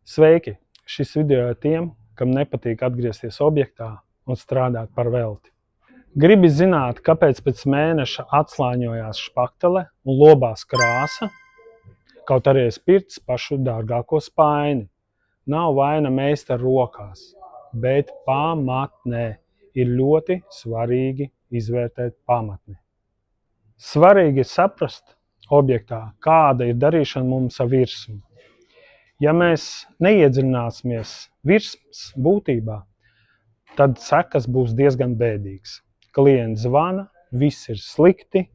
Sveiki! Šis video ir tiem, kam nepatīk atgriezties objektā un strādāt par velti. Gribi zināt, kāpēc pēc mēneša atslāņojās špaktele un lobās krāsa, kaut arī es pircis pašu dārgāko spaini. Nav vaina meistara rokās, bet pamatnē ir ļoti svarīgi izvērtēt pamatni. Svarīgi ir saprast objektā, kāda ir darīšana mums ar virsmu. Ja mēs neiedziļināsimies virsmas būtībā, tad sekas būs diezgan bēdīgas. Klients zvana, viss ir slikti,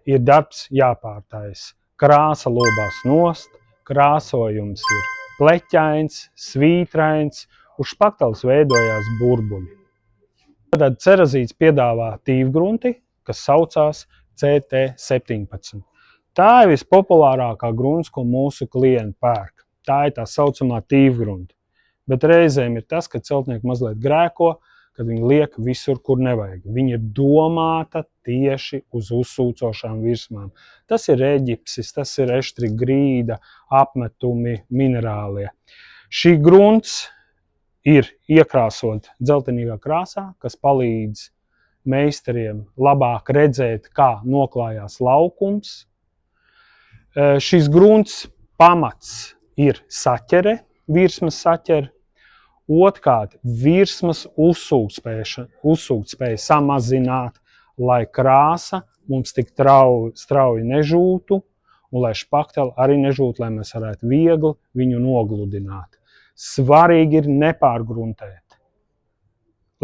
ir darbs jāpārtaisa. Krāsa lobās nost, krāsojums ir pleķains, svītrains, uz špakteles veidojās burbuļi. Tad Cerazīts piedāvā tīvgrunti, kas saucās CT17. Tā ir vispopulārākā grunts, ko mūsu klienti pērk. Tā ir tā saucamā tīvgrunta. Bet reizēm ir tas, ka celtnieki mazliet grēko, kad viņi liek visur, kur nevajag. Viņa ir domāta tieši uz uzsūcošām virsmām. Tas ir eģipsis, tas ir eštrika grīda, apmetumi, minerālie. Šī grunts ir iekrāsot dzeltenīgā krāsā, kas palīdz meistariem labāk redzēt, kā noklājās laukums. Šis grunts pamats ir saķere, virsmas saķere. Otrkārt, virsmas uzsūktspēja samazināt, lai krāsa mums tik strauji nežūtu un lai špaktele arī nežūtu, lai mēs varētu viegli viņu nogludināt. Svarīgi ir nepārgruntēt,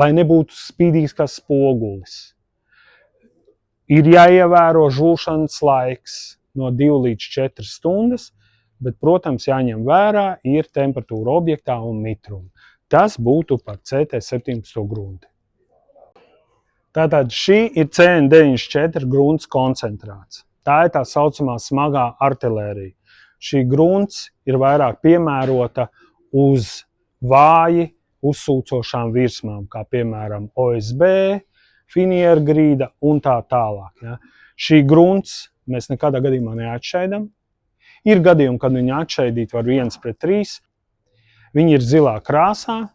lai nebūtu spīdīgs kā spogulis. Ir jāievēro žūšanas laiks no 2 līdz 4 stundas, bet, protams, jāņem vērā ir temperatūra objektā un mitruma. Tas būtu par CT17 grunti. Tātad šī ir CN94 grunts koncentrāts. Tā ir tā saucamā smagā artilērija. Šī grunts ir vairāk piemērota uz vāji uzsūcošām virsmām, kā piemēram OSB, finieru grīda un tā tālāk. Ja. Šī grunts mēs nekādā gadījumā neatšķaidam. Ir gadījumi, kad viņu atšķaidīt var 1:3. Viņi ir zilā krāsā,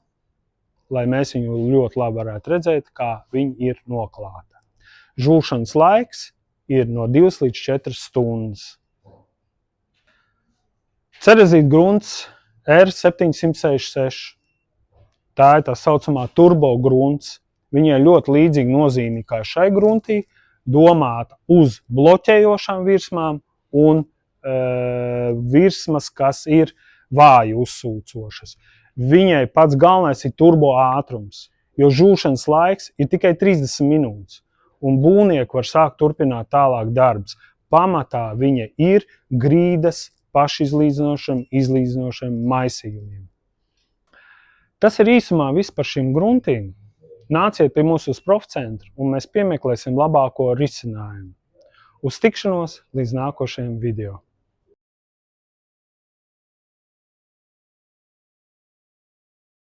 lai mēs viņu ļoti labi varētu redzēt, kā viņi ir noklāta. Žūšanas laiks ir no 2 līdz 4 stundas. Cerazīta grunts R766. Tā ir tā saucamā turbo grunts. Viņai ļoti līdzīga nozīme kā šai gruntī, domāta uz bloķējošām virsmām un virsmas, kas ir vāji uzsūcošas. Viņai pats galvenais ir turbo ātrums, jo žūšanas laiks ir tikai 30 minūtes, un būvnieki var sākt turpināt tālāk darbs. Pamatā viņa ir grīdas pašizlīdzinošiem maisījumiem. Tas ir īsumā viss par šīm gruntīm. Nāciet pie mums uz profcentru, un mēs piemeklēsim labāko risinājumu. Uz tikšanos līdz nākošajam video.